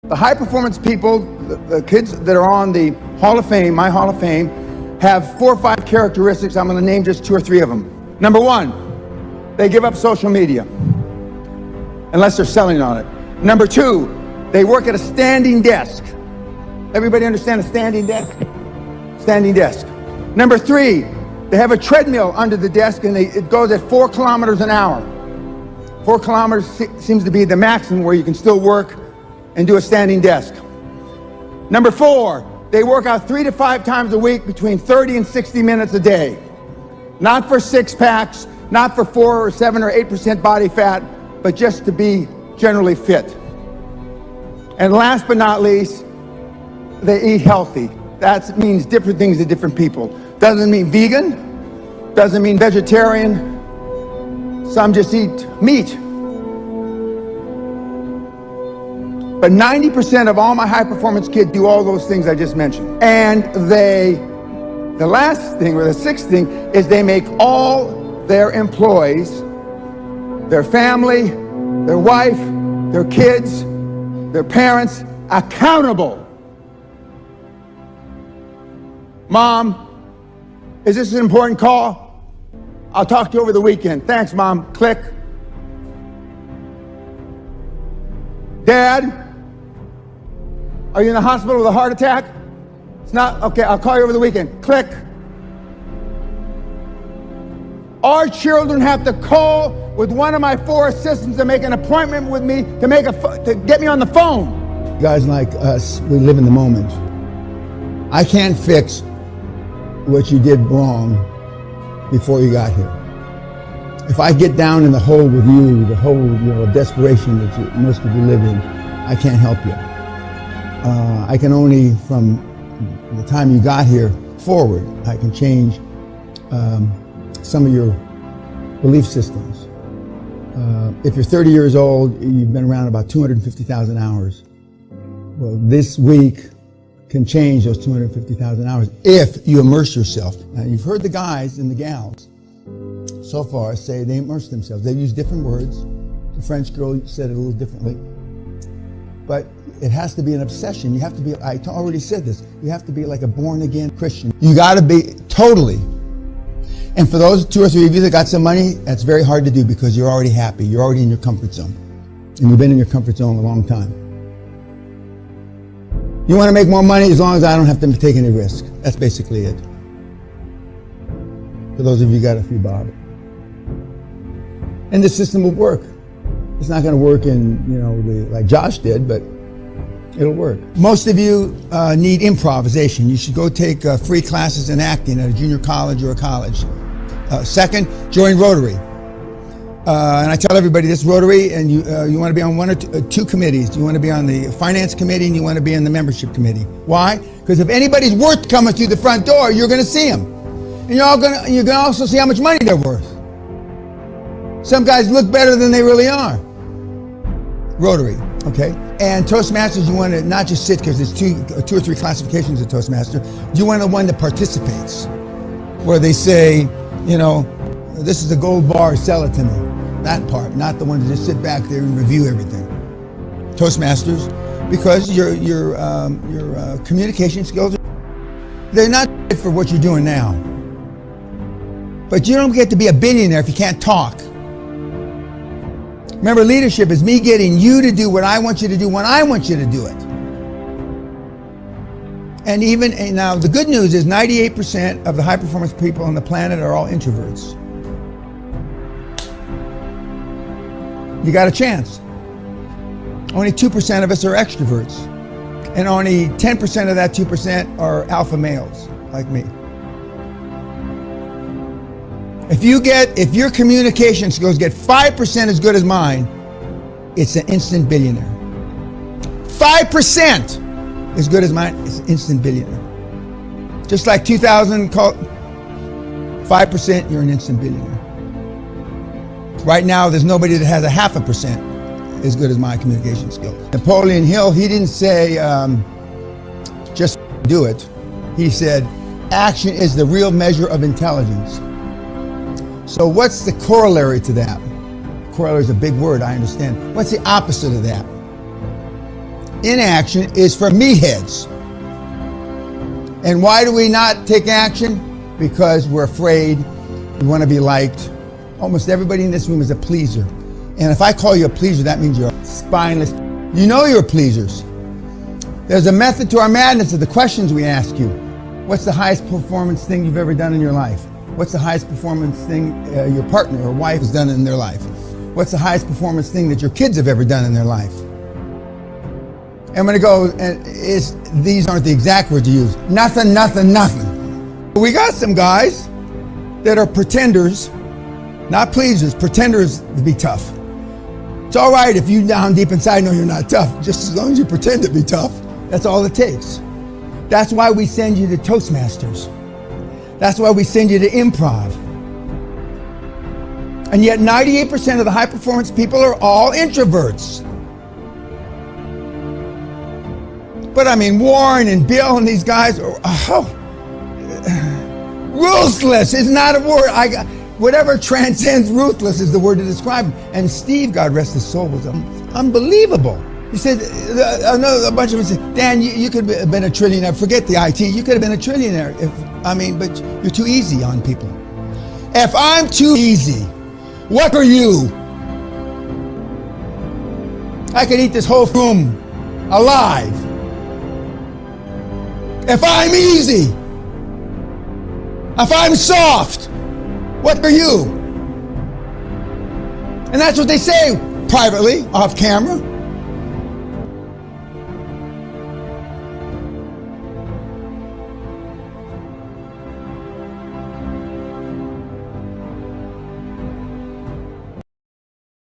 The high performance people, the kids that are on the Hall of Fame, my Hall of Fame, have 4 or 5 characteristics. I'm going to name just 2 or 3 of them. Number 1, they give up social media, unless they're selling on it. Number 2, they work at a standing desk. Everybody understand a standing desk? Standing desk. Number 3, they have a treadmill under the desk and it goes at 4 kilometers an hour. 4 kilometers seems to be the maximum where you can still work and do a standing desk. Number 4, they work out 3 to 5 times a week between 30 and 60 minutes a day. Not for 6 packs, not for 4 or 7 or 8% body fat, but just to be generally fit. And last but not least, they eat healthy. That means different things to different people. Doesn't mean vegan, doesn't mean vegetarian. Some just eat meat. But 90% of all my high performance kids do all those things I just mentioned. And the last thing, or the 6th thing, is they make all their employees, their family, their wife, their kids, their parents, accountable. Mom, is this an important call? I'll talk to you over the weekend. Thanks, Mom. Click. Dad, are you in the hospital with a heart attack? It's not? Okay, I'll call you over the weekend. Click. Our children have to call with one of my 4 assistants to make an appointment with me to get me on the phone. Guys like us, we live in the moment. I can't fix what you did wrong before you got here. If I get down in the hole with you, the hole of desperation that most of you live in, I can't help you. I can only, from the time you got here forward, I can change some of your belief systems. If you're 30 years old, you've been around about 250,000 hours. Well, this week can change those 250,000 hours if you immerse yourself. Now, you've heard the guys and the gals so far say they immerse themselves. They use different words. The French girl said it a little differently. But it has to be an obsession. You have to be, I already said this, you have to be like a born-again Christian. You got to be totally. And for those 2 or 3 of you that got some money, that's very hard to do because you're already happy. You're already in your comfort zone. And you've been in your comfort zone a long time. You want to make more money as long as I don't have to take any risk. That's basically it. For those of you who got a few bob. And the system will work. It's not going to work in, like Josh did, but it'll work. Most of you need improvisation. You should go take free classes in acting at a junior college or a college. Second, join Rotary. And I tell everybody this, Rotary, and you want to be on 1 or 2 committees. You want to be on the finance committee and you want to be on the membership committee. Why? Because if anybody's worth coming through the front door, you're going to see them. And you're going to also see how much money they're worth. Some guys look better than they really are. Rotary, okay? And Toastmasters, you want to not just sit, because there's 2 or 3 classifications of Toastmaster. You want the one that participates, where they say, this is a gold bar, sell it to me. That part, not the one to just sit back there and review everything. Toastmasters, because your communication skills, they're not for what you're doing now. But you don't get to be a billionaire if you can't talk. Remember, leadership is me getting you to do what I want you to do when I want you to do it. And now the good news is 98% of the high performance people on the planet are all introverts. You got a chance. Only 2% of us are extroverts. And only 10% of that 2% are alpha males, like me. If your communication skills get 5% as good as mine, it's an instant billionaire. 5% as good as mine, it's an instant billionaire. Just like 2000, 5%, you're an instant billionaire. Right now, there's nobody that has a 0.5% as good as my communication skills. Napoleon Hill, he didn't say, just do it. He said, action is the real measure of intelligence. So what's the corollary to that? Corollary is a big word, I understand. What's the opposite of that? Inaction is for meatheads. And why do we not take action? Because we're afraid. We want to be liked. Almost everybody in this room is a pleaser. And if I call you a pleaser, that means you're spineless. You know you're pleasers. There's a method to our madness of the questions we ask you. What's the highest performance thing you've ever done in your life? What's the highest performance thing your partner or wife has done in their life? What's the highest performance thing that your kids have ever done in their life? And when it goes, these aren't the exact words you use. Nothing, nothing, nothing. We got some guys that are pretenders, not pleasers, pretenders to be tough. It's all right if you down deep inside know you're not tough, just as long as you pretend to be tough. That's all it takes. That's why we send you to Toastmasters. That's why we send you to improv. And yet 98% of the high performance people are all introverts. But I mean, Warren and Bill and these guys are, ruthless is not a word. Whatever transcends ruthless is the word to describe him. And Steve, God rest his soul, was unbelievable. He said, a bunch of them said, Dan, you could have been a trillionaire. Forget the IT. You could have been a trillionaire. But you're too easy on people. If I'm too easy, what are you? I could eat this whole room alive. If I'm easy, if I'm soft, what are you? And that's what they say privately, off camera.